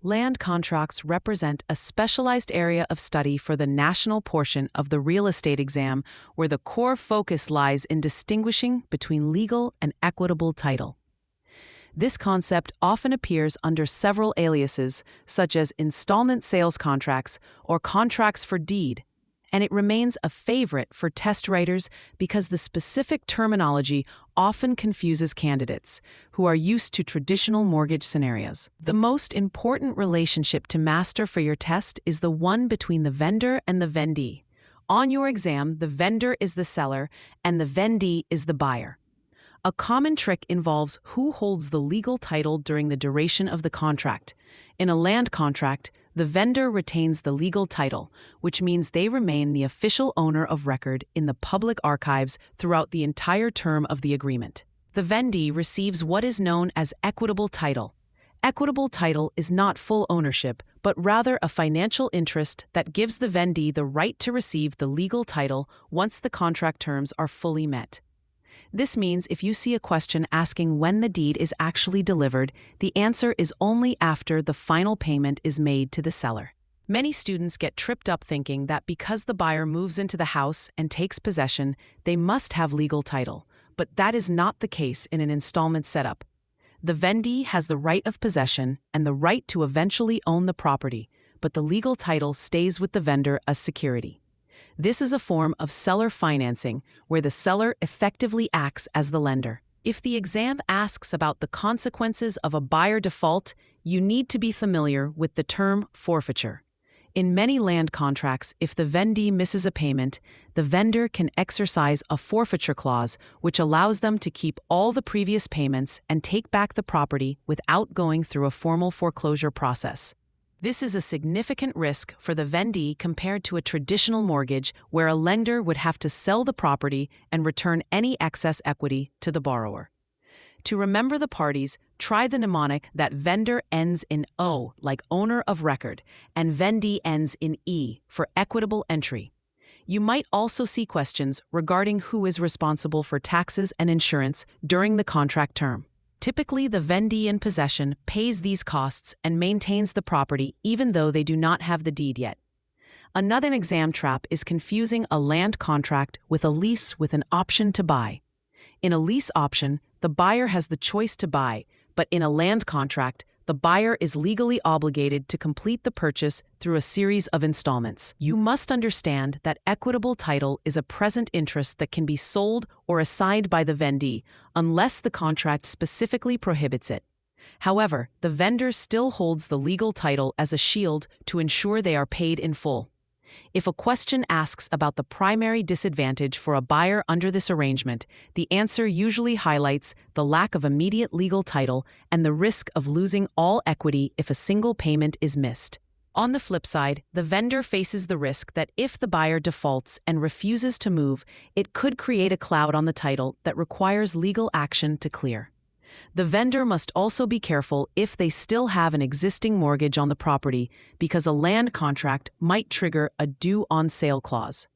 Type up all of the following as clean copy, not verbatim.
Land contracts represent a specialized area of study for the national portion of the real estate exam, where the core focus lies in distinguishing between legal and equitable title. This concept often appears under several aliases, such as installment sales contracts or contracts for deed, and it remains a favorite for test writers because the specific terminology often confuses candidates who are used to traditional mortgage scenarios. The most important relationship to master for your test is the one between the vendor and the vendee. On your exam, the vendor is the seller and the vendee is the buyer. A common trick involves who holds the legal title during the duration of the contract. In a land contract, the vendor retains the legal title, which means they remain the official owner of record in the public archives throughout the entire term of the agreement. The vendee receives what is known as equitable title. Equitable title is not full ownership, but rather a financial interest that gives the vendee the right to receive the legal title once the contract terms are fully met. This means if you see a question asking when the deed is actually delivered, the answer is only after the final payment is made to the seller. Many students get tripped up thinking that because the buyer moves into the house and takes possession, they must have legal title, but that is not the case in an installment setup. The vendee has the right of possession and the right to eventually own the property, but the legal title stays with the vendor as security. This is a form of seller financing, where the seller effectively acts as the lender. If the exam asks about the consequences of a buyer default, you need to be familiar with the term forfeiture. In many land contracts, if the vendee misses a payment, the vendor can exercise a forfeiture clause, which allows them to keep all the previous payments and take back the property without going through a formal foreclosure process. This is a significant risk for the vendee compared to a traditional mortgage where a lender would have to sell the property and return any excess equity to the borrower. To remember the parties, try the mnemonic that vendor ends in O, like owner of record, and vendee ends in E for equitable entry. You might also see questions regarding who is responsible for taxes and insurance during the contract term. Typically, the vendee in possession pays these costs and maintains the property even though they do not have the deed yet. Another exam trap is confusing a land contract with a lease with an option to buy. In a lease option, the buyer has the choice to buy, but in a land contract, the buyer is legally obligated to complete the purchase through a series of installments. You must understand that equitable title is a present interest that can be sold or assigned by the vendee, unless the contract specifically prohibits it. However, the vendor still holds the legal title as a shield to ensure they are paid in full. If a question asks about the primary disadvantage for a buyer under this arrangement, the answer usually highlights the lack of immediate legal title and the risk of losing all equity if a single payment is missed. On the flip side, the vendor faces the risk that if the buyer defaults and refuses to move, it could create a cloud on the title that requires legal action to clear. The vendor must also be careful if they still have an existing mortgage on the property, because a land contract might trigger a due-on-sale clause.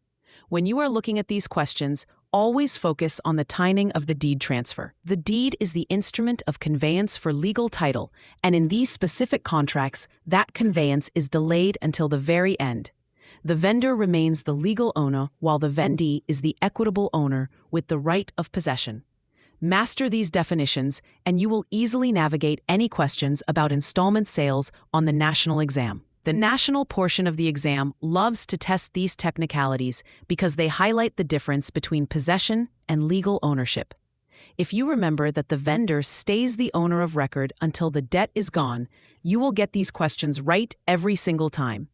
When you are looking at these questions, always focus on the timing of the deed transfer. The deed is the instrument of conveyance for legal title, and in these specific contracts, that conveyance is delayed until the very end. The vendor remains the legal owner, while the vendee is the equitable owner with the right of possession. Master these definitions, and you will easily navigate any questions about installment sales on the national exam. The national portion of the exam loves to test these technicalities because they highlight the difference between possession and legal ownership. If you remember that the vendor stays the owner of record until the debt is gone, you will get these questions right every single time.